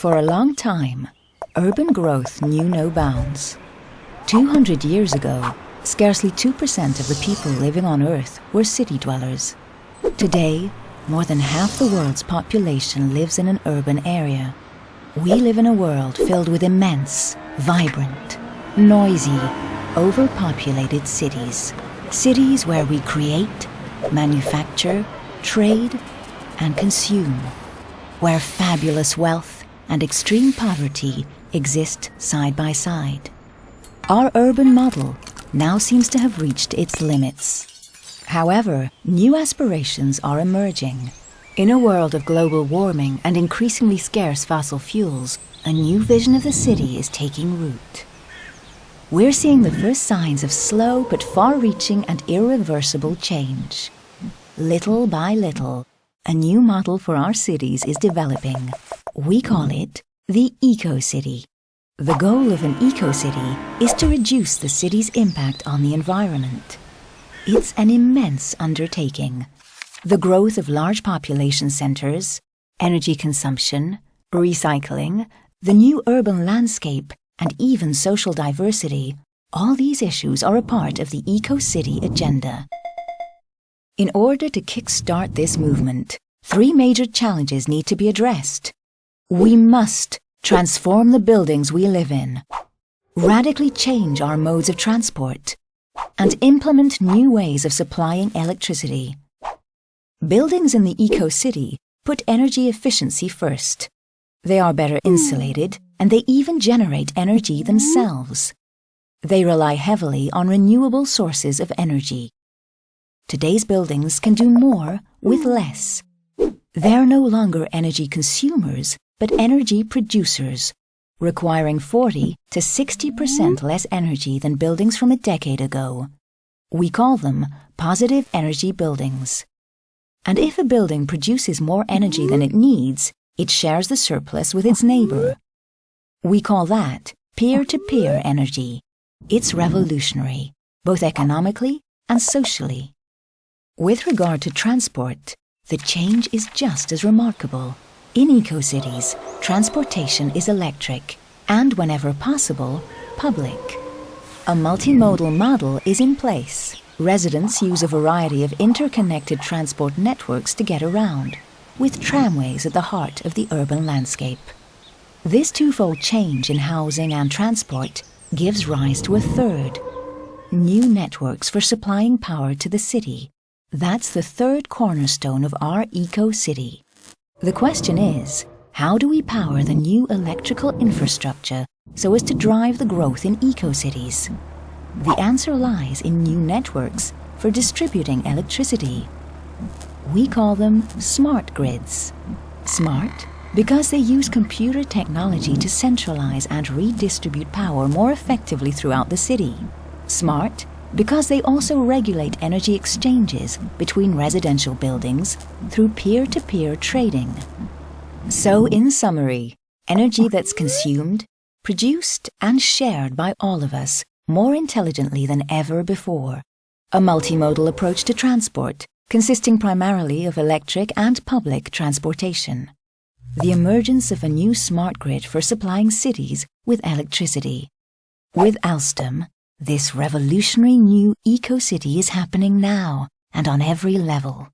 For a long time, urban growth knew no bounds. 200 years ago, scarcely 2% of the people living on Earth were city dwellers. Today, more than half the world's population lives in an urban area. We live in a world filled with immense, vibrant, noisy, overpopulated cities. Cities where we create, manufacture, trade, and consume. Where fabulous wealth and extreme poverty exist side by side. Our urban model now seems to have reached its limits. However, new aspirations are emerging. In a world of global warming and increasingly scarce fossil fuels, a new vision of the city is taking root. We're seeing the first signs of slow but far-reaching and irreversible change. Little by little, a new model for our cities is developing. We call it the eco-city. The goal of an eco-city is to reduce the city's impact on the environment. It's an immense undertaking. The growth of large population centers, energy consumption, recycling, the new urban landscape, and even social diversity, all these issues are a part of the eco-city agenda. In order to kickstart this movement, 3 major challenges need to be addressed. We must transform the buildings we live in, radically change our modes of transport, and implement new ways of supplying electricity. Buildings in the eco-city put energy efficiency first. They are better insulated, and they even generate energy themselves. They rely heavily on renewable sources of energy. Today's buildings can do more with less. They're no longer energy consumers, but energy producers, requiring 40 to 60% less energy than buildings from a decade ago. We call them positive energy buildings. And if a building produces more energy than it needs, it shares the surplus with its neighbor. We call that peer-to-peer energy. It's revolutionary, both economically and socially. With regard to transport, the change is just as remarkable. In eco-cities, transportation is electric and, whenever possible, public. A multimodal model is in place. Residents use a variety of interconnected transport networks to get around, with tramways at the heart of the urban landscape. This twofold change in housing and transport gives rise to a third: new networks for supplying power to the city. That's the third cornerstone of our eco-city. The question is, how do we power the new electrical infrastructure so as to drive the growth in eco-cities? The answer lies in new networks for distributing electricity. We call them smart grids. Smart because they use computer technology to centralize and redistribute power more effectively throughout the city. Smart because they also regulate energy exchanges between residential buildings through peer-to-peer trading. So, in summary, energy that's consumed, produced, and shared by all of us more intelligently than ever before. A multimodal approach to transport, consisting primarily of electric and public transportation. The emergence of a new smart grid for supplying cities with electricity. With Alstom, this revolutionary new eco-city is happening now and on every level.